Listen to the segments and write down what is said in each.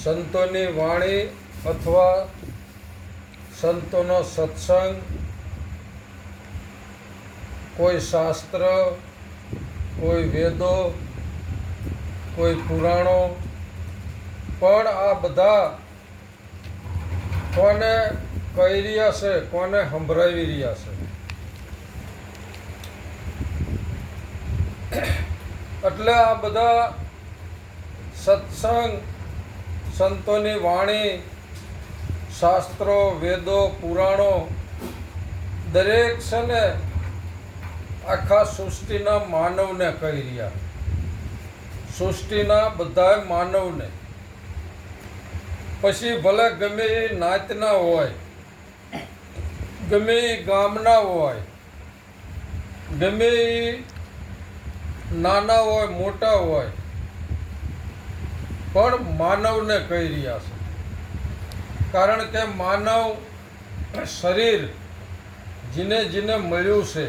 સંતોની વાણી અથવા સંતોનો સત્સંગ, કોઈ શાસ્ત્ર, કોઈ વેદો, કોઈ પુરાણો, પણ આ બધા કોને કહી રહ્યા છે, કોને સંભળાવી રહ્યા છે? એટલે આ બધા સત્સંગ, સંતોની વાણી, શાસ્ત્રો, વેદો, પુરાણો દરેક છે ને આખા સૃષ્ટિના માનવને કહી રહ્યા. સૃષ્ટિના બધા માનવને. પછી ભલે ગમે એ નાતના હોય, ગમે એ ગામના હોય, ગમે એ નાના હોય મોટા હોય, પણ માનવને કહી રહ્યા છે. કારણ કે માનવ શરીર જેને જેને મળ્યું છે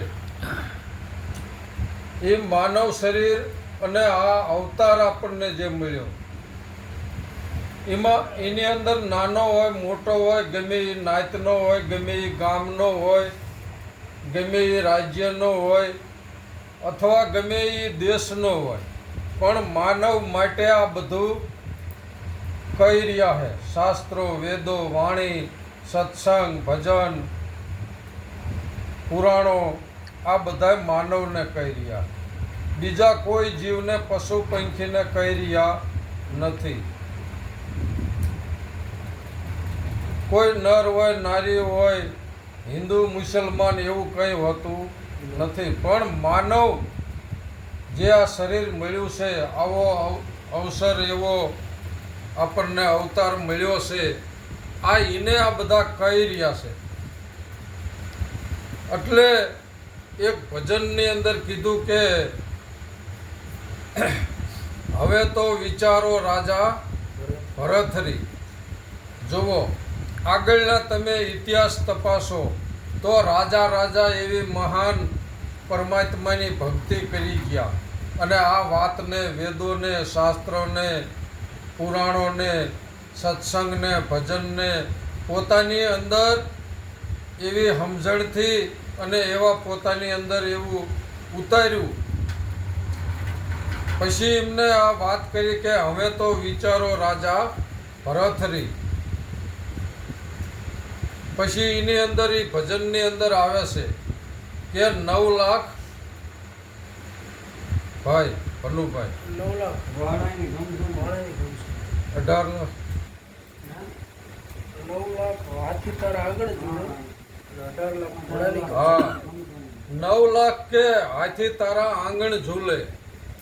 એ માનવ શરીર અને આ અવતાર આપણને જે મળ્યો એમાં એની અંદર નાનો હોય મોટો હોય, ગમે એ નાતનો હોય, ગમે એ ગામનો હોય, ગમે એ રાજ્યનો હોય અથવા ગમે એ દેશનો હોય, પણ માનવ માટે આ બધું કહી રહ્યા છે. શાસ્ત્રો, વેદો, વાણી, સત્સંગ, ભજન, પુરાણો આ બધા માનવને કહી રહ્યા. બીજા કોઈ જીવને, પશુ પંખીને કહી રહ્યા નથી. કોઈ નર હોય, નારી હોય, હિન્દુ, મુસલમાન એવું કંઈ હોતું નથી. પણ માનવ જે આ શરીર મળ્યું છે, આવો અવસર એવો આપણને અવતાર મળ્યો છે, આ એને આ બધા કહી રહ્યા છે. એટલે એક ભજનની અંદર કીધું કે હવે તો વિચારો રાજા ભરથરી. જુઓ, આગળના તમે ઇતિહાસ તપાસો તો રાજા રાજા એવી મહાન પરમાત્માની ભક્તિ કરી ગયા અને આ વાતને, વેદોને, શાસ્ત્રોને, પુરાણોને, સત્સંગને, ભજનને પોતાની અંદર એવી સમજણથી અને એવા પોતાની અંદર એવું ઉતાર્યું. પછી એમને આ વાત કરી કે હવે તો વિચારો રાજા ભરથરી. પછી એની અંદર એ ભજનની અંદર આવે છે કે 9 લાખ ભાઈ ભલુભાઈ 9 લાખ 18 લાખ 9 લાખ હાથી તારા આગળ જોડે 18 લાખ ઘોડાની. હા, 9 લાખ કે હાથી તારા આંગણ ઝૂલે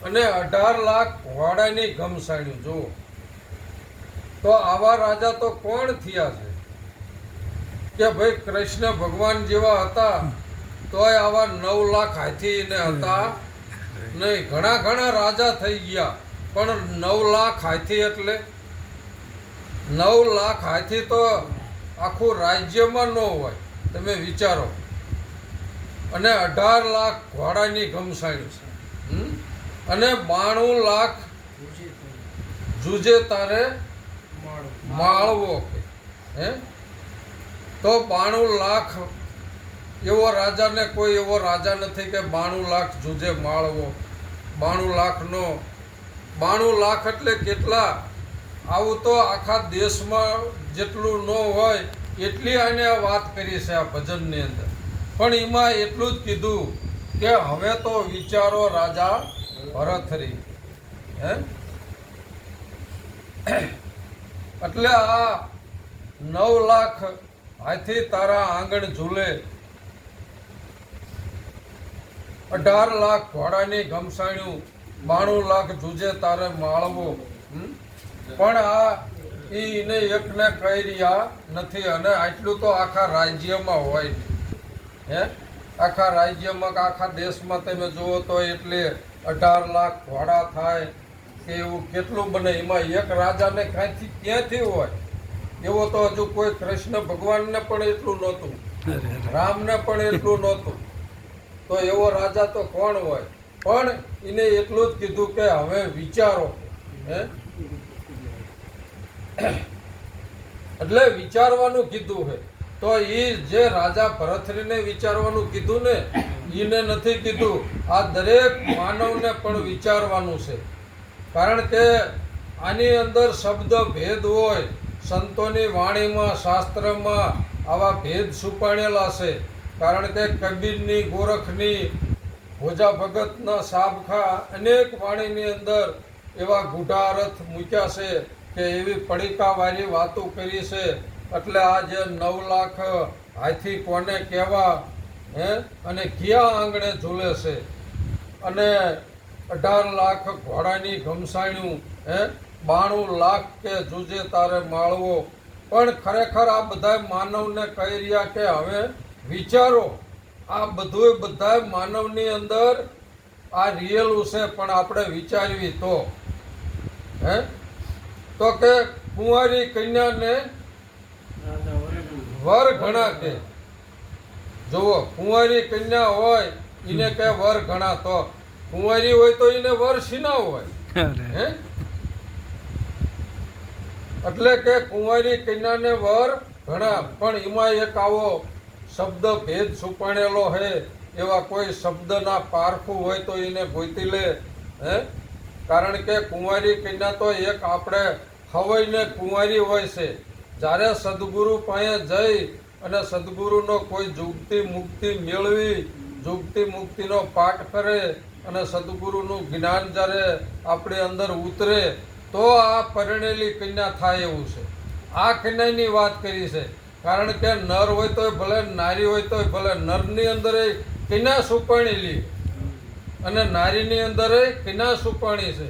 અને 18 લાખ ઘોડાની ઘમસાણ્યું. જુઓ તો આવા રાજા તો કોણ થયા છે કે ભાઈ કૃષ્ણ ભગવાન જેવા હતા તોય આવા 9 લાખ હાથી ને હતા નહીં. ઘણા ઘણા રાજા થઈ ગયા પણ 9 લાખ હાથી એટલે 9 લાખ હાથી તો આખું રાજ્યમાં ન હોય. તમે વિચારો. અને 18 લાખ ઘોડાની ઘમસાણી છે અને 92 લાખ જુજે તારે માળવો કે હે. તો 92 લાખ એવો રાજાને, કોઈ એવો રાજા નથી કે 92 લાખ જુજે માળવો. 92 લાખનો 92 લાખ એટલે કેટલા? આવું તો આખા દેશમાં જેટલું ન હોય એટલી આને વાત કરી છે આ ભજનની અંદર. પણ એમાં એટલું જ કીધું કે હવે તો વિચારો રાજા ભરથરી હે. એટલે આ 9 લાખ હાથી તારા આંગણ ઝૂલે, 18 લાખ ઘોડાની ઘમસાણ્યું, 92 લાખ જુજે તારે માળવો. પણ આ એને એકને કહી રહ્યા નથી. અને આટલું તો આખા રાજ્યમાં હોય હે. આખા રાજ્યમાં, આખા દેશમાં તમે જુઓ તો એટલે 18 લાખ ઘોડા થાય કે એવું કેટલું બને. એમાં એક રાજાને ક્યાંથી હોય એવો તો હજુ કોઈ કૃષ્ણ ભગવાનને પણ એટલું નહોતું, રામને પણ એટલું નહોતું. તો એવો રાજા તો કોણ હોય? પણ એને એટલું જ કીધું કે હવે વિચારો હે એટલે વિચારવાનું કીધું છે. તો એ જે રાજા ભરથરીને વિચારવાનું કીધું ને એને નથી કીધું, આ દરેક માનવને પણ વિચારવાનું છે. કારણ કે આની અંદર શબ્દ ભેદ હોય, સંતોની વાણીમાં શાસ્ત્રમાં આવા ભેદ છુપાણેલા છે. કારણ કે કબીરની, ગોરખની, ભોજા ભગતના, સાબખા અનેક વાણીની અંદર એવા ગૂઢા અર્થ મૂક્યા છે કે એવી પડીકાવાળી વાતો કરી છે. એટલે આ જે 9 લાખ હાથી કોને કહેવા, હે, અને ક્યાં આંગણે ઝૂલે છે, અને 18 લાખ ઘોડાની ઘમસાણ્યું, હે, 92 લાખ કે જુજે તારે માળવો. પણ ખરેખર આ બધા માનવને કહી રહ્યા કે હવે વિચારો, આ બધું બધા માનવની અંદર આ રિયેલું છે, પણ આપણે વિચારવી તો, હે, તો કે કુંવારી કન્યાને વર ઘણા કે. જુઓ, કુંવારી કન્યા હોય એને કે વર ઘણા, તો કુંવારી હોય તો એને વર સીના હોય, હે. એટલે કે કુંવારી કન્યાને વર ઘણા. પણ એમાં એક આવો શબ્દ ભેદ છુપાણેલો હે. એવા કોઈ શબ્દના પારખું હોય તો એને ગોતી લે, હે. કારણ કે કુંવારી કન્યા તો એક આપણે હવઈને કુંવારી હોય છે. જ્યારે સદગુરુ પાસે જઈ અને સદગુરુનો કોઈ જુગતી મુક્તિ મેળવી, જુગતી મુક્તિનો પાઠ કરે અને સદગુરુનું જ્ઞાન જ્યારે આપણી અંદર ઉતરે તો આ પરિણેલી કન્યા થાય એવું છે. આ કન્યાની વાત કરી છે. કારણ કે નર હોય તોય ભલે, નારી હોય તોય ભલે, નરની અંદર કન્યા સુપાણેલી અને નારીની અંદર કન્યા સુપાણી છે.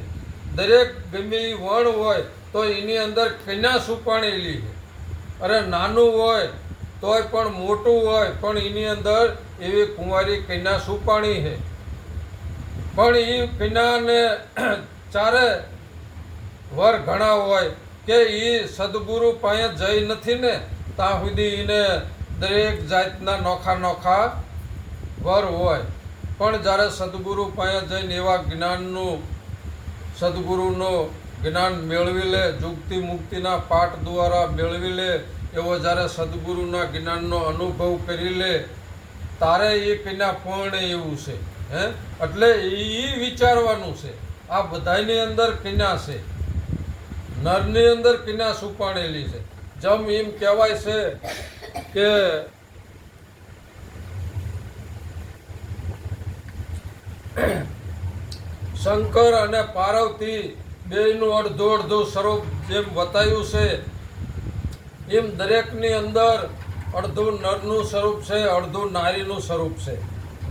દરેક ગમે એ વણ હોય તો એની અંદર કન્યા સુપાણેલી છે. અરે નાનું હોય તોય પણ, મોટું હોય પણ એની અંદર એવી કુંવારી કન્યા સુપાણી છે. પણ એ કન્યાને ચારે વર ઘણા હોય કે એ સદગુરુ પાસે જઈ નથી ને ત્યાં સુધી એને દરેક જાતના નોખા નોખા વર હોય. પણ જ્યારે સદગુરુ પાસે જઈને એવા જ્ઞાનનું, સદગુરુનું જ્ઞાન મેળવી લે, જુગતી મુક્તિના પાઠ દ્વારા મેળવી લે, એવો જ્યારે સદગુરુના જ્ઞાનનો અનુભવ કરી લે તારે એ કન્યા પૂર્ણ એવું છે, હે. એટલે એ વિચારવાનું છે. આ બધાની અંદર કન્યા છે, નરની અંદર કન્યા સુપાણેલી છે. જેમ એમ કહેવાય છે કે શંકર અને પાર્વતી બેયનું અડધું અડધું સ્વરૂપ જેમ બતાવ્યું છે, એમ દરેકની અંદર અડધું નરનું સ્વરૂપ છે, અડધું નારીનું સ્વરૂપ છે.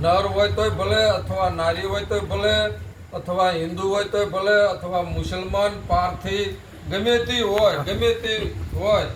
નર હોય તોય ભલે, અથવા નારી હોય તોય ભલે, અથવા હિન્દુ હોય તોય ભલે, અથવા મુસલમાન, પારથી, ગમે તે હોય, ગમે તે હોય,